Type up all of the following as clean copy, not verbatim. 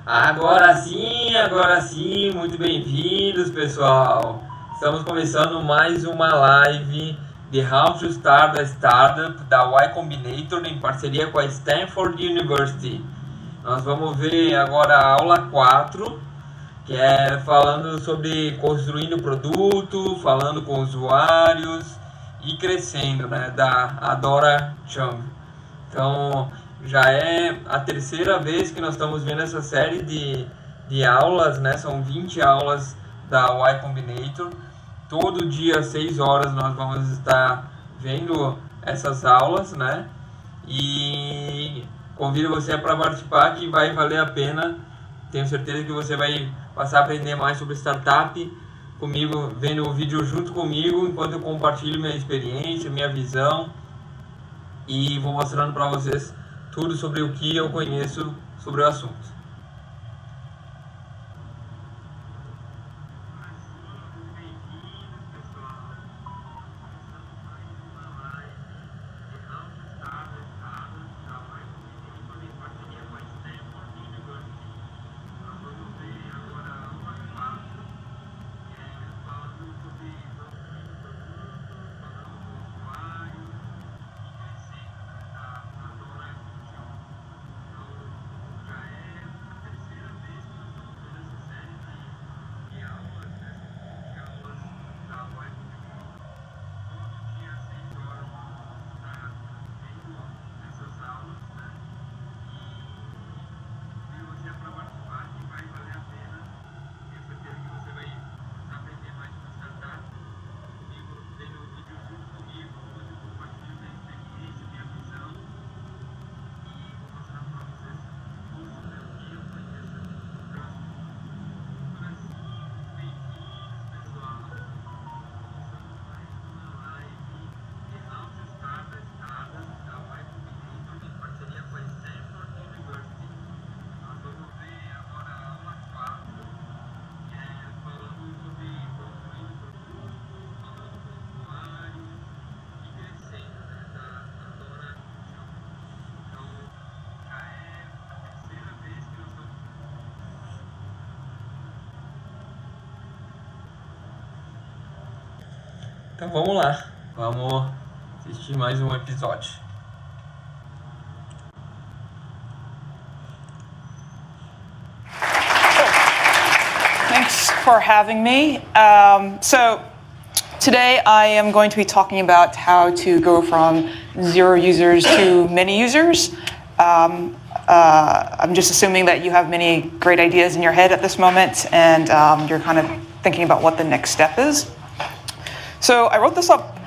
Agora sim, muito bem-vindos, pessoal. Estamos começando mais uma live de How to Start a Startup da YCombinator em parceria com a Stanford University. Nós vamos ver agora a aula 4, que é falando sobre construindo produto, falando com usuários e crescendo, né, da Adora Chung. Então, já é a terceira vez que nós estamos vendo essa série de aulas, né? São 20 aulas da YCombinator. Todo dia, às 6 horas, nós vamos estar vendo essas aulas, né? E convido você para participar, que vai valer a pena. Tenho certeza que você vai passar a aprender mais sobre startup comigo, vendo o vídeo junto comigo, enquanto eu compartilho minha experiência, minha visão. E vou mostrando para vocês tudo sobre o que eu conheço sobre o assunto. Então vamos lá, vamos assistir mais um episódio. Thanks for having me. So today I am going to be talking about how to go from 0 users to many users. I'm just assuming that you have many great ideas in your head at this moment, and you're kind of thinking about what the next step is. So I wrote this up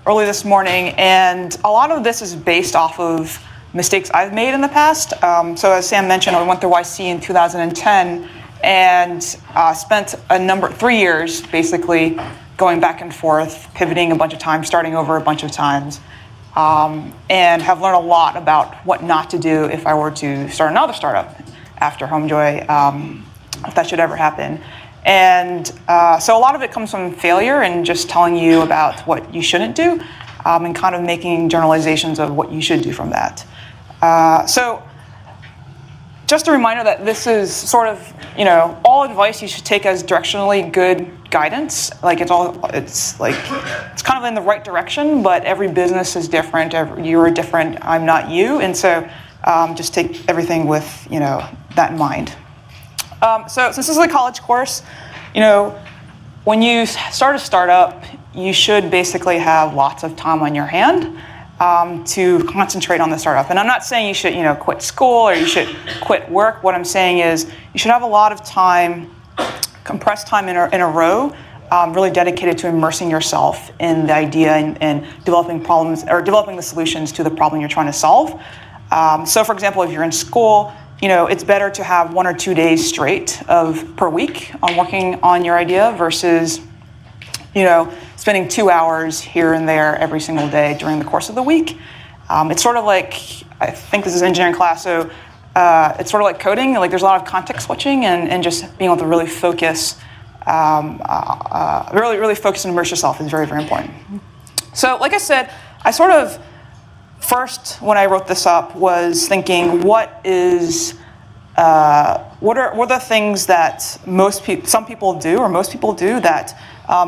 early this morning, and a lot of this is based off of mistakes I've made in the past. So as Sam mentioned, I went through YC in 2010 and spent 3 years basically going back and forth, pivoting a bunch of times, starting over a bunch of times, and have learned a lot about what not to do if I were to start another startup after HomeJoy, if that should ever happen. And so a lot of it comes from failure and just telling you about what you shouldn't do, and kind of making generalizations of what you should do from that. So just a reminder that this is sort of, all advice you should take as directionally good guidance. Like it's kind of in the right direction, but every business is different. You're different. I'm not you. And so just take everything with, that in mind. So since this is a college course, when you start a startup, you should basically have lots of time on your hand to concentrate on the startup. And I'm not saying you should, quit school or you should quit work. What I'm saying is you should have a lot of time, compressed time in a row, really dedicated to immersing yourself in the idea and developing problems or developing the solutions to the problem you're trying to solve. So for example, if you're in school, it's better to have 1 or 2 days straight per week on working on your idea versus, spending 2 hours here and there every single day during the course of the week. It's sort of like, I think this is engineering class, so it's sort of like coding. Like there's a lot of context switching and just being able to really focus, really focus and immerse yourself is very, very important. So like I said, I sort of first, when I wrote this up, was thinking, what is what are the things that some people do or most people do that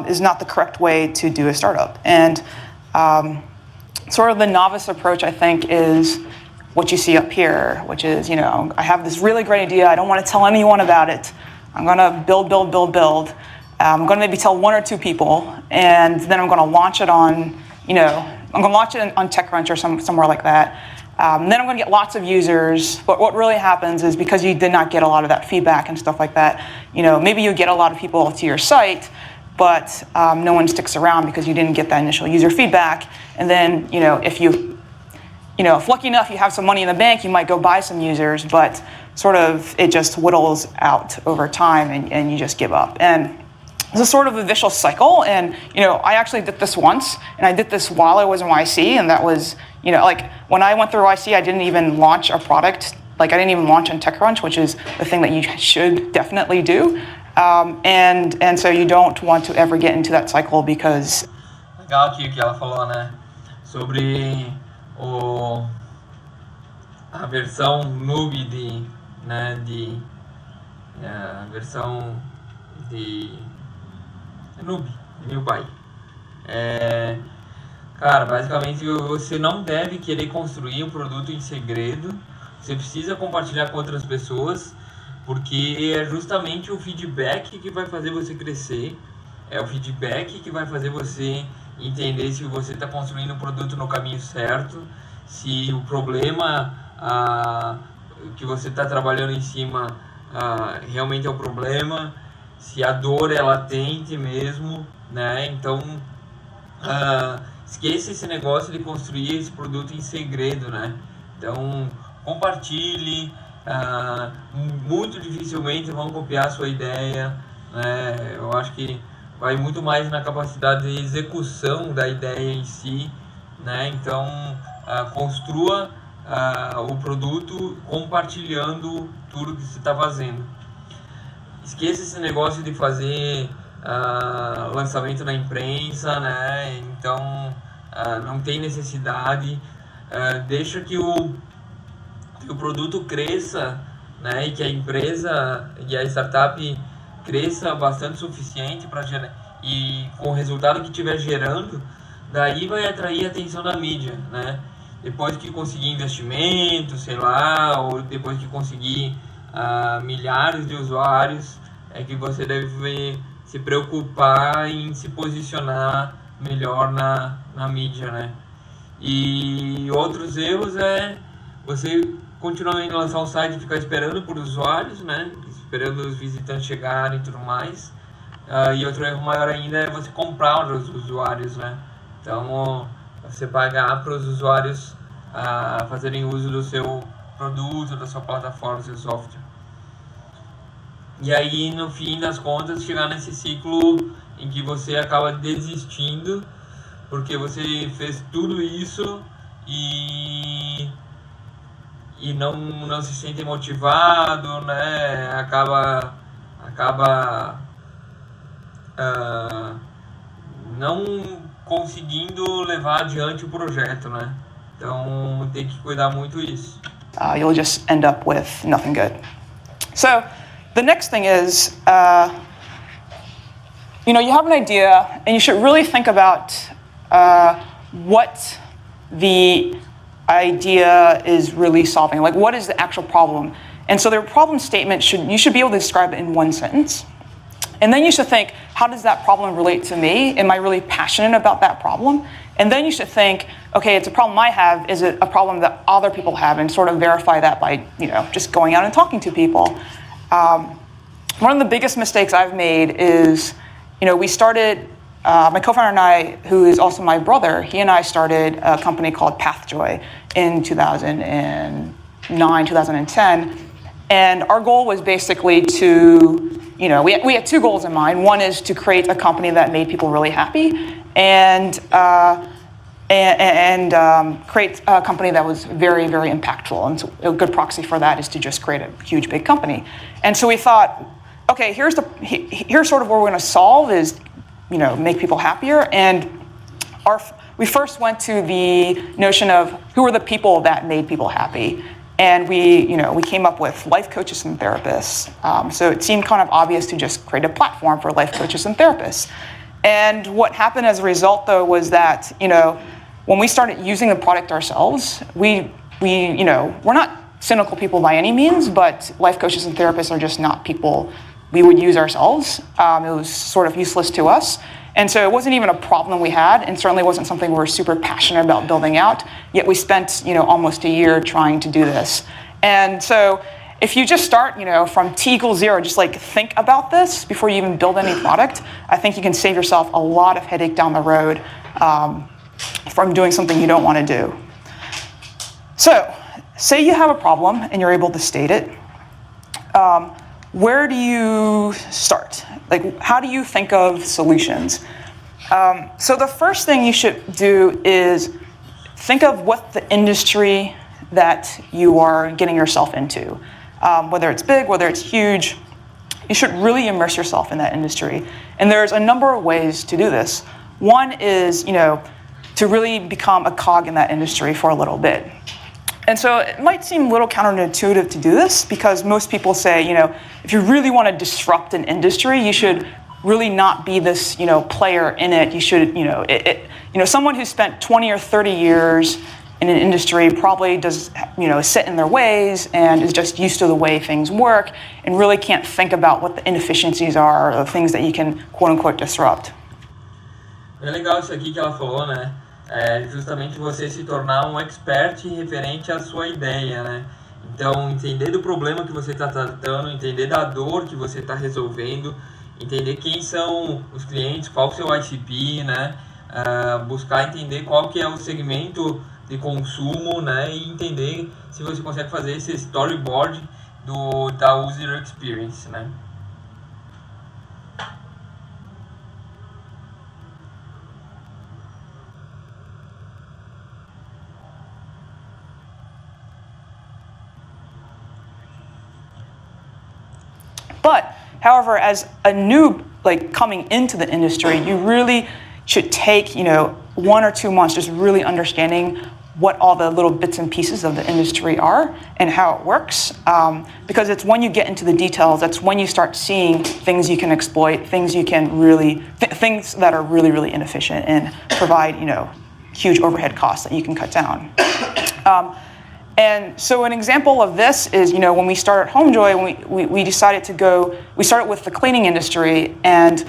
is not the correct way to do a startup? And sort of the novice approach, I think, is what you see up here, which is, I have this really great idea. I don't want to tell anyone about it. I'm going to build. I'm going to maybe tell one or two people, and then I'm going to launch it on, I'm going to launch it on TechCrunch or somewhere like that. Then I'm going to get lots of users. But what really happens is because you did not get a lot of that feedback and stuff like that, maybe you get a lot of people to your site, but no one sticks around because you didn't get that initial user feedback. And then, if lucky enough you have some money in the bank, you might go buy some users, but sort of it just whittles out over time and you just give up. And it's a sort of a vicious cycle. And, I actually did this once, and I did this while I was in YC, and that was, when I went through YC, I didn't even launch a product. I didn't even launch on TechCrunch, which is the thing that you should definitely do. And so you don't want to ever get into that cycle because... Legal aqui o que ela falou, né? Sobre a versão noob a versão de noob, de newbie. Cara, basicamente você não deve querer construir um produto em segredo. Você precisa compartilhar com outras pessoas, porque é justamente o feedback que vai fazer você crescer. É o feedback que vai fazer você entender se você está construindo um produto no caminho certo, se o problema que você está trabalhando em cima realmente é o problema, se a dor é latente mesmo, né? Então, esqueça esse negócio de construir esse produto em segredo, né? Então, compartilhe, muito dificilmente vão copiar a sua ideia, né? Eu acho que vai muito mais na capacidade de execução da ideia em si, né? Então, construa o produto compartilhando tudo que você está fazendo. Esqueça esse negócio de fazer lançamento na imprensa, né? Então, não tem necessidade. Deixa que o produto cresça, né? E que a empresa e a startup cresça bastante o suficiente para gerar, e com o resultado que estiver gerando, daí vai atrair a atenção da mídia, né? Depois que conseguir investimento, sei lá, ou depois que conseguir milhares de usuários, é que você deve se preocupar em se posicionar melhor na mídia, né? E outros erros é você continuamente lançar um site e ficar esperando por usuários, né? Esperando os visitantes chegarem e tudo mais. E outro erro maior ainda é você comprar os usuários, né? Então, você pagar para os usuários fazerem uso do seu produto, da sua plataforma, do seu software. E aí, no fim das contas, chegar nesse ciclo em que você acaba desistindo, porque você fez tudo isso e não se sente motivado, né? Acaba não conseguindo levar adiante o projeto, né? Então tem que cuidar muito isso. You'll just end up with nothing good. So the next thing is, you have an idea, and you should really think about what the idea is really solving. Like, what is the actual problem? And so their problem statement you should be able to describe it in one sentence. And then you should think, how does that problem relate to me? Am I really passionate about that problem? And then you should think, okay, it's a problem I have. Is it a problem that other people have? And sort of verify that by, just going out and talking to people. One of the biggest mistakes I've made is, we started, my co-founder and I, who is also my brother, he and I started a company called Pathjoy in 2009, 2010. And our goal was basically to, we had two goals in mind. One is to create a company that made people really happy, and create a company that was very, very impactful. And so a good proxy for that is to just create a huge, big company. And so we thought, okay, here's sort of where we're going to solve is, make people happier. And we first went to the notion of who are the people that made people happy. And we came up with life coaches and therapists. So it seemed kind of obvious to just create a platform for life coaches and therapists. And what happened as a result, though, was that, when we started using the product ourselves, we're not cynical people by any means, but life coaches and therapists are just not people we would use ourselves. It was sort of useless to us. And so it wasn't even a problem we had, and certainly wasn't something we were super passionate about building out, yet we spent, almost a year trying to do this. And so if you just start, from T equals 0, just think about this before you even build any product, I think you can save yourself a lot of headache down the road from doing something you don't want to do. So, say you have a problem and you're able to state it. Where do you start? How do you think of solutions? So the first thing you should do is think of what the industry that you are getting yourself into. Whether it's big, whether it's huge, you should really immerse yourself in that industry. And there's a number of ways to do this. One is, to really become a cog in that industry for a little bit. And so it might seem a little counterintuitive to do this because most people say, if you really want to disrupt an industry, you should really not be this, player in it. You should, someone who spent 20 or 30 years in an industry probably does, sit in their ways and is just used to the way things work and really can't think about what the inefficiencies are or the things that you can, quote unquote, disrupt. É legal isso aqui que ela falou, né? Justamente você se tornar um expert referente à sua ideia, né? Então, entender do problema que você está tratando, entender da dor que você está resolvendo, entender quem são os clientes, qual é o seu ICP, né? Buscar entender qual que é o segmento de consumo, né? E entender se você consegue fazer esse storyboard da user experience, né? But, however, as a noob, coming into the industry, you really should take, 1 or 2 months just really understanding what all the little bits and pieces of the industry are and how it works. Because it's when you get into the details, that's when you start seeing things you can exploit, things you can really, things that are really, really inefficient and provide, huge overhead costs that you can cut down. And so an example of this is, when we started HomeJoy, we decided we started with the cleaning industry, and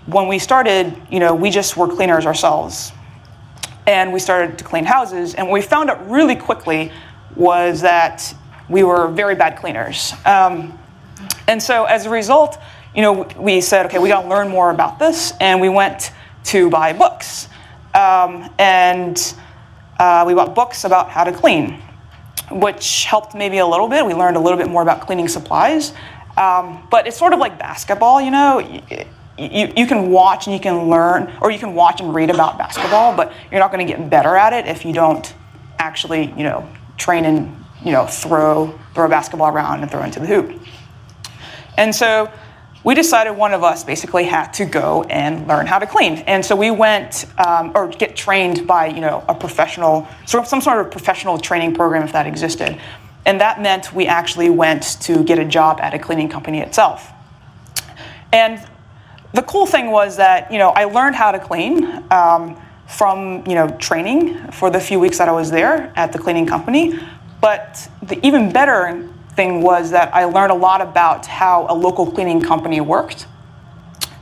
when we started, we just were cleaners ourselves. And we started to clean houses, and what we found out really quickly was that we were very bad cleaners. And so as a result, we said, okay, we gotta learn more about this, and we went to buy books. And we bought books about how to clean, which helped maybe a little bit. We learned a little bit more about cleaning supplies. But it's sort of like basketball, you can watch and you can learn, or you can watch and read about basketball, but you're not going to get better at it if you don't actually, train and, throw a basketball around and throw into the hoop. And so we decided one of us basically had to go and learn how to clean. And so we went, or get trained by, a professional, some sort of professional training program if that existed. And that meant we actually went to get a job at a cleaning company itself. And the cool thing was that, I learned how to clean from, training for the few weeks that I was there at the cleaning company. But the even better thing was that I learned a lot about how a local cleaning company worked.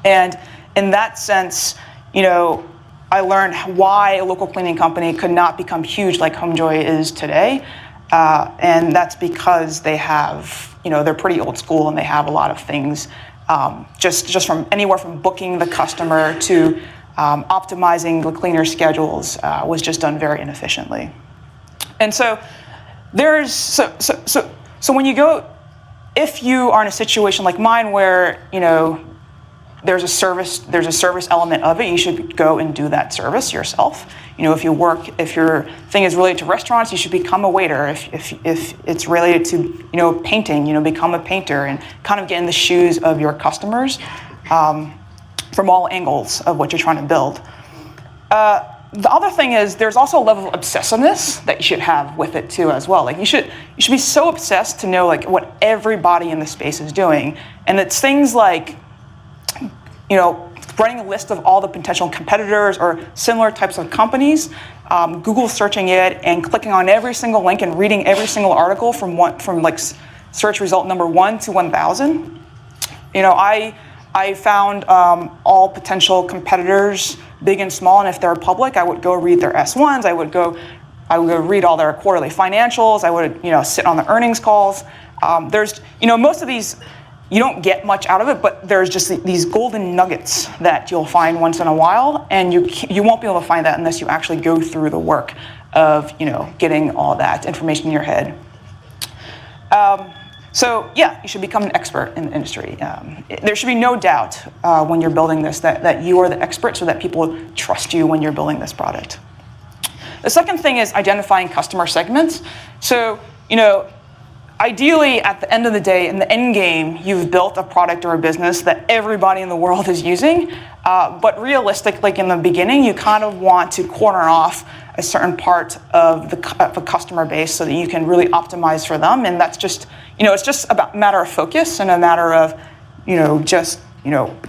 And in that sense, I learned why a local cleaning company could not become huge like HomeJoy is today. And that's because they have, they're pretty old school and they have a lot of things, just from anywhere from booking the customer to optimizing the cleaner schedules was just done very inefficiently. And so so when you go, if you are in a situation like mine where, there's a service element of it, you should go and do that service yourself. If your thing is related to restaurants, you should become a waiter. If it's related to, painting, become a painter and kind of get in the shoes of your customers from all angles of what you're trying to build. the other thing is there's also a level of obsessiveness that you should have with it too as well. Like you should be so obsessed to know like what everybody in the space is doing. And it's things like, running a list of all the potential competitors or similar types of companies, Google searching it and clicking on every single link and reading every single article from like search result number 1 to 1,000. I found all potential competitors, big and small, and if they're public, I would go read their S1s. I would go read all their quarterly financials. I would sit on the earnings calls. There's most of these. You don't get much out of it, but there's just these golden nuggets that you'll find once in a while, and you won't be able to find that unless you actually go through the work of getting all that information in your head. So yeah, you should become an expert in the industry. There should be no doubt when you're building this that you are the expert, so that people trust you when you're building this product. The second thing is identifying customer segments. So ideally, at the end of the day, in the end game, you've built a product or a business that everybody in the world is using. But realistically, like in the beginning, you kind of want to corner off a certain part of the customer base so that you can really optimize for them. And that's just, it's just about a matter of focus and a matter of, just,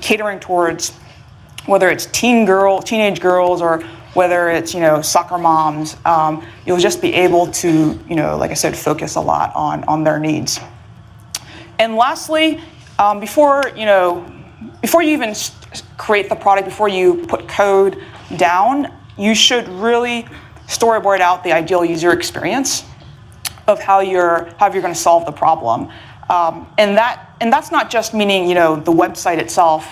catering towards whether it's teenage girls or whether it's, soccer moms. You'll just be able to, like I said, focus a lot on their needs. And lastly, before you even create the product, before you put code down, you should really storyboard out the ideal user experience of how you're going to solve the problem. And that's not just meaning, the website itself.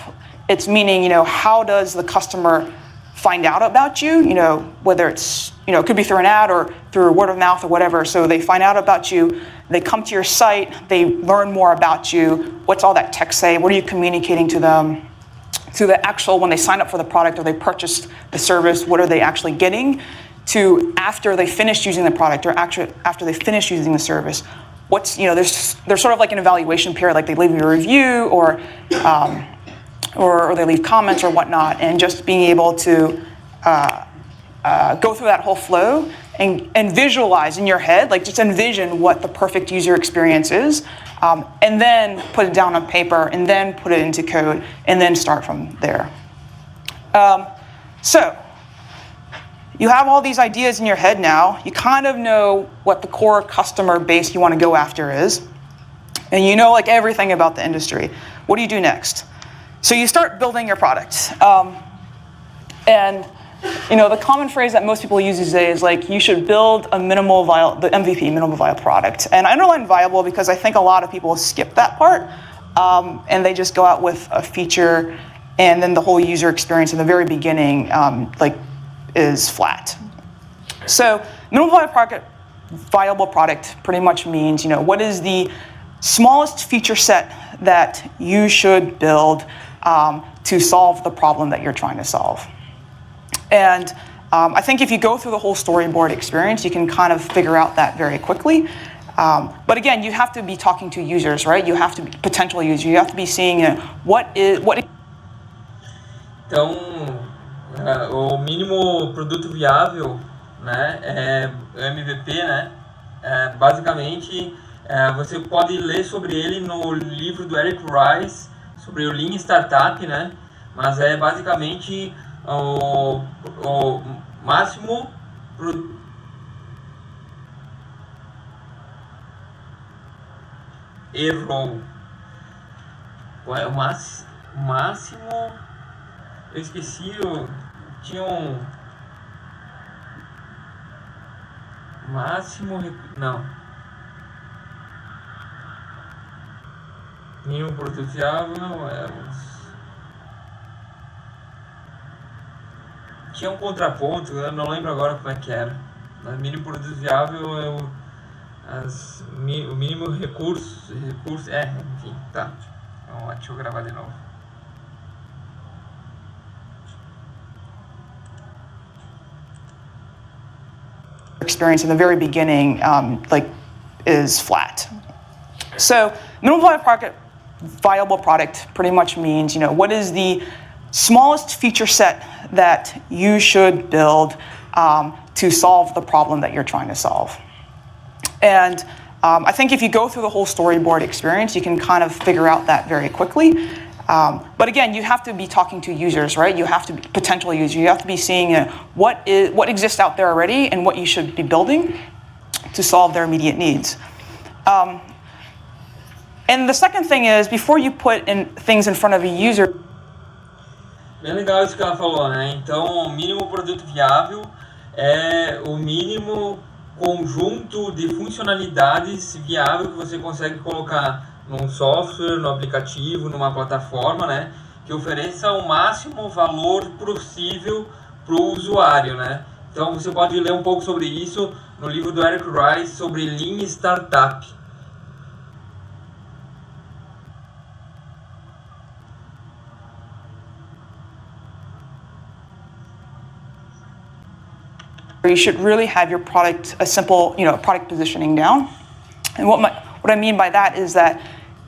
It's meaning, how does the customer find out about you, whether it's, it could be through an ad or through word of mouth or whatever. So they find out about you, they come to your site, they learn more about you. What's all that text say? What are you communicating to them? To the actual, when they sign up for the product or they purchase the service, what are they actually getting? To after they finish using the product or after they finish using the service, what's, there's sort of like an evaluation period, like they leave you a review or they leave comments or whatnot, and just being able to go through that whole flow and visualize in your head, like just envision what the perfect user experience is, and then put it down on paper, and then put it into code, and then start from there. So you have all these ideas in your head now. You kind of know what the core customer base you want to go after is, and you know like everything about the industry. What do you do next? So you start building your product. And the common phrase that most people use these days is like, you should build the MVP, minimal viable product. And I underline viable because I think a lot of people skip that part, and they just go out with a feature, and then the whole user experience in the very beginning is flat. So minimal viable product pretty much means, what is the smallest feature set that you should build to solve the problem that you're trying to solve. And I think if you go through the whole storyboard experience, you can kind of figure out that very quickly. But again, you have to be talking to users, right? You have to be potential users. You have to be seeing what is. Então, o mínimo produto viável, né, é o MVP, né? Basicamente, você pode ler sobre ele no livro do Eric Rice, sobre o Lean Startup, né? Mas é basicamente o máximo errou. Qual é o máximo? Eu esqueci, tinha um máximo, não. Mínimo produto viável, tinha um contraponto, eu não lembro agora como é que era. Mas mínimo produto viável é o mínimo recurso, enfim, tá. Então, deixa eu gravar de novo. Experience in the very beginning is flat. So minimal viable product pretty much means, what is the smallest feature set that you should build to solve the problem that you're trying to solve. And I think if you go through the whole storyboard experience, you can kind of figure out that very quickly. But again, you have to be talking to users, right? You have to be potential users. You have to be seeing what exists out there already and what you should be building to solve their immediate needs. And the second thing is, before you put things in front of a user. Bem legal isso que ela falou, né? Então, o mínimo produto viável é o mínimo conjunto de funcionalidades viável que você consegue colocar num software, no aplicativo, numa plataforma, né? Que ofereça o máximo valor possível para o usuário, né? Então, você pode ler um pouco sobre isso no livro do Eric Rice sobre Lean Startup. You should really have your product, a simple, product positioning down. And what I mean by that is that,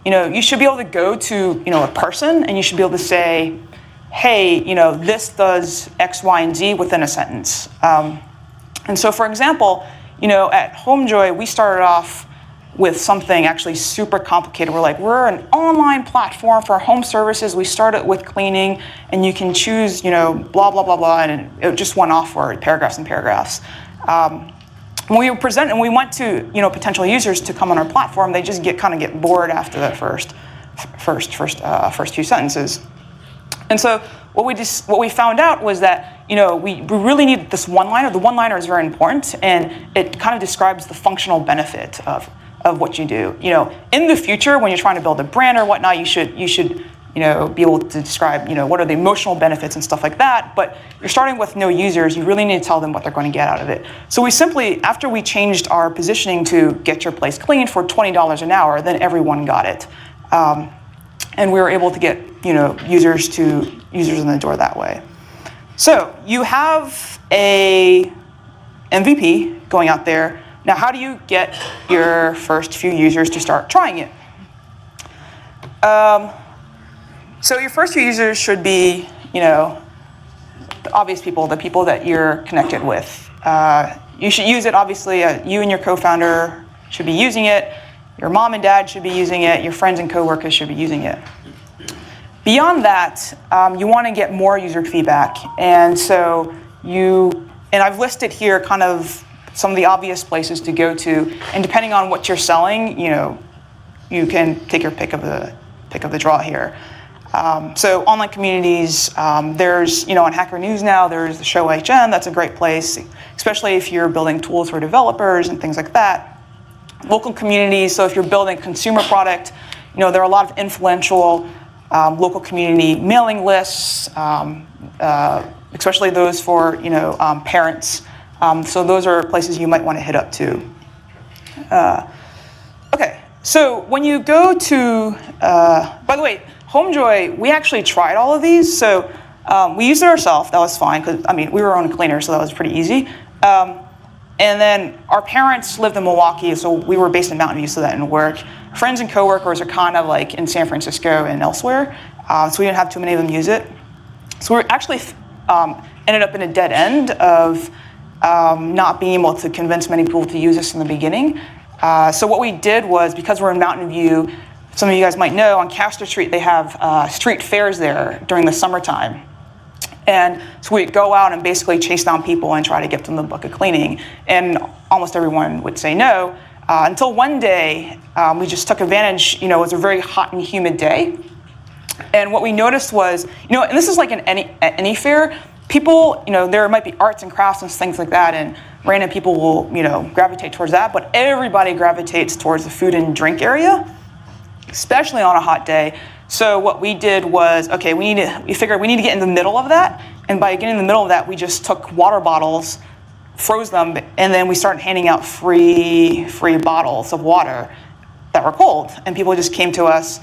you should be able to go to, a person and you should be able to say, hey, this does X, Y, and Z within a sentence. And so, for example, at HomeJoy, we started off with something actually super complicated. We're an online platform for home services. We started with cleaning, and you can choose, blah, blah, blah, blah, and it just went off for paragraphs and paragraphs. When we present and we went to, potential users to come on our platform, they just get bored after the first few sentences. And so what we found out was that, we really needed this one-liner. The one-liner is very important, and it kind of describes the functional benefit of what you do. In the future, when you're trying to build a brand or whatnot, you should be able to describe, what are the emotional benefits and stuff like that. But you're starting with no users, you really need to tell them what they're going to get out of it. So we simply, after we changed our positioning to get your place clean for $20 an hour, then everyone got it. And we were able to get, users in the door that way. So you have a MVP going out there. Now, how do you get your first few users to start trying it? So your first few users should be, the obvious people, the people that you're connected with. You should use it, obviously, you and your co-founder should be using it. Your mom and dad should be using it. Your friends and coworkers should be using it. Beyond that, you want to get more user feedback. And so I've listed here kind of some of the obvious places to go to, and depending on what you're selling, you can take your pick of the draw here. So online communities, there's, on Hacker News now, there's the show HN, that's a great place, especially if you're building tools for developers and things like that. Local communities, so if you're building a consumer product, there are a lot of influential local community mailing lists, especially those for, parents. So those are places you might want to hit up too. Okay, so when you go to, by the way, HomeJoy, we actually tried all of these. So we used it ourselves, that was fine, because we were our own cleaner, so that was pretty easy. And then our parents lived in Milwaukee, so we were based in Mountain View, so that didn't work. Friends and coworkers are kind of like in San Francisco and elsewhere, so we didn't have too many of them use it. So we actually ended up in a dead end of not being able to convince many people to use this in the beginning. So what we did was, because we're in Mountain View, some of you guys might know, on Castor Street, they have street fairs there during the summertime. And so we'd go out and basically chase down people and try to get them to book a cleaning. And almost everyone would say no. Until one day, we just took advantage, it was a very hot and humid day. And what we noticed was, and this is like in any fair, people, there might be arts and crafts and things like that, and random people will, gravitate towards that, but everybody gravitates towards the food and drink area, especially on a hot day. So what we did was, okay, we figured we need to get in the middle of that, and by getting in the middle of that, we just took water bottles, froze them, and then we started handing out free bottles of water that were cold, and people just came to us.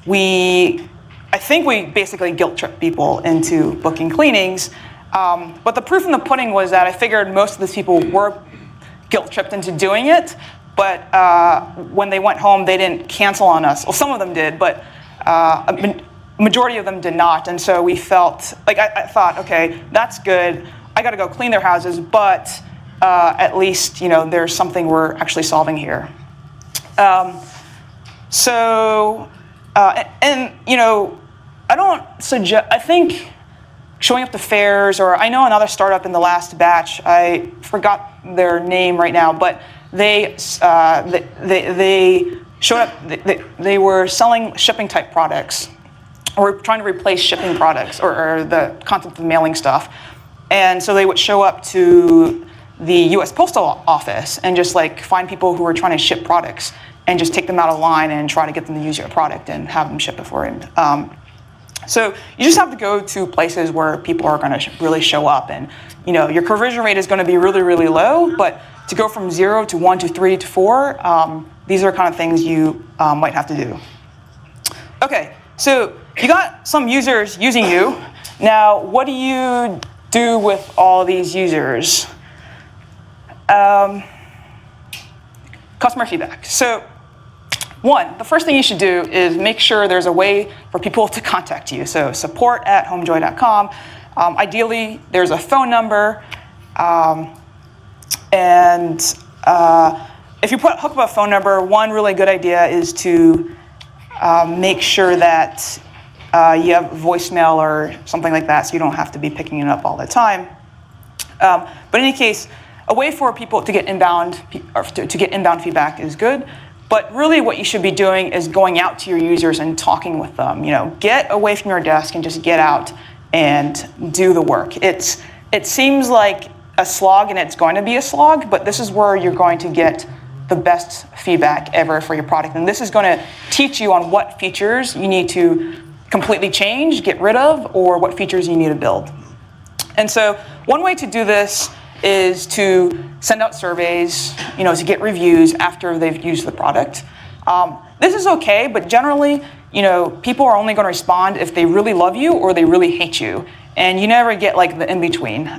I think we basically guilt-tripped people into booking cleanings, but the proof in the pudding was that I figured most of these people were guilt-tripped into doing it, but when they went home, they didn't cancel on us. Well, some of them did, but majority of them did not, and so we felt like I thought, okay, that's good. I got to go clean their houses, but at least there's something we're actually solving here. I don't suggest. I think showing up to fairs, or I know another startup in the last batch. I forgot their name right now, but they showed up. They were selling shipping type products, or trying to replace shipping products, or the concept of mailing stuff. And so they would show up to the U.S. Postal Office and just like find people who were trying to ship products and just take them out of line and try to get them to use your product and have them ship it for you. So you just have to go to places where people are going to really show up, and your conversion rate is going to be really, really low. But to go from 0 to 1 to 3 to 4, these are kind of things you might have to do. Okay, so you got some users using you. Now, what do you do with all these users? Customer feedback. So one, the first thing you should do is make sure there's a way for people to contact you. So support@homejoy.com. Ideally, there's a phone number. If you hook up a phone number, one really good idea is to make sure that you have voicemail or something like that, so you don't have to be picking it up all the time. But in any case, a way for people to get inbound feedback is good. But really, what you should be doing is going out to your users and talking with them. Get away from your desk and just get out and do the work. It seems like a slog, and it's going to be a slog, but this is where you're going to get the best feedback ever for your product. And this is going to teach you on what features you need to completely change, get rid of, or what features you need to build. And so one way to do this is to send out surveys, to get reviews after they've used the product. This is okay, but generally, people are only going to respond if they really love you or they really hate you, and you never get like the in-between.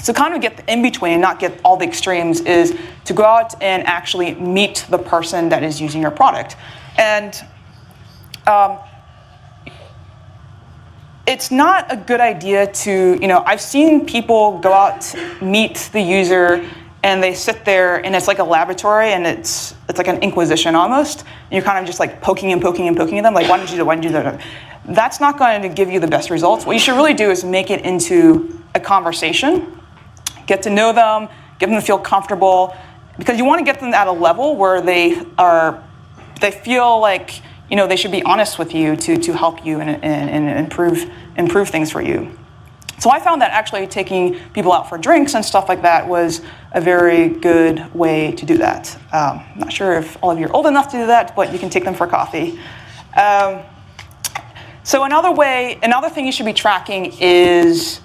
So kind of get the in-between, not get all the extremes, is to go out and actually meet the person that is using your product. And it's not a good idea to, I've seen people go out, meet the user, and they sit there, and it's like a laboratory, and it's like an inquisition almost. And you're kind of just like poking and poking and poking at them, like, why didn't you do that, why didn't you do that? That's not going to give you the best results. What you should really do is make it into a conversation. Get to know them, get them to feel comfortable, because you want to get them at a level where they feel like they should be honest with you to help you and improve things for you. So I found that actually taking people out for drinks and stuff like that was a very good way to do that. I'm not sure if all of you are old enough to do that, but you can take them for coffee. So another thing you should be tracking is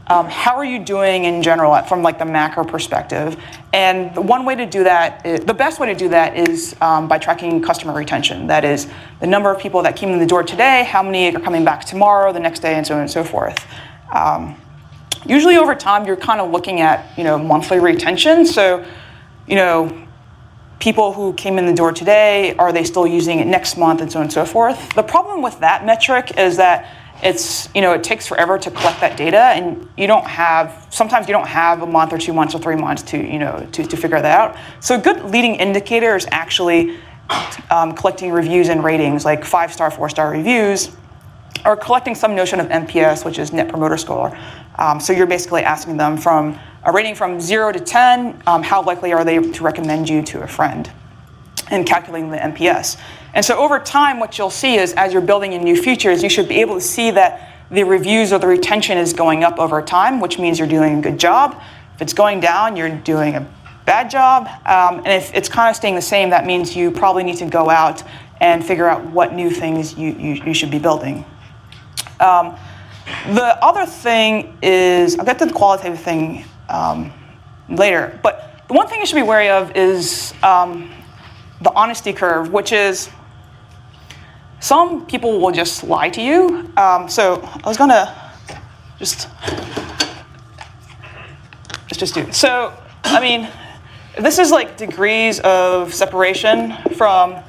how are you doing in general from like the macro perspective? And the best way to do that is by tracking customer retention. That is the number of people that came in the door today, how many are coming back tomorrow, the next day, and so on and so forth. Usually over time, you're kind of looking at monthly retention. So people who came in the door today, are they still using it next month, and so on and so forth. The problem with that metric is that it takes forever to collect that data, and sometimes you don't have a month or 2 months or 3 months to figure that out. So a good leading indicator is actually collecting reviews and ratings, like 5-star, 4-star reviews, or collecting some notion of NPS, which is Net Promoter Score. So you're basically asking them from a rating from 0 to 10, how likely are they to recommend you to a friend, and calculating the NPS. And so over time, what you'll see is as you're building in new features, you should be able to see that the reviews or the retention is going up over time, which means you're doing a good job. If it's going down, you're doing a bad job. And if it's kind of staying the same, that means you probably need to go out and figure out what new things you should be building. The other thing is, I'll get to the qualitative thing later, but the one thing you should be wary of is the honesty curve, which is some people will just lie to you. So I was gonna just do it. So, I mean, this is like degrees of separation from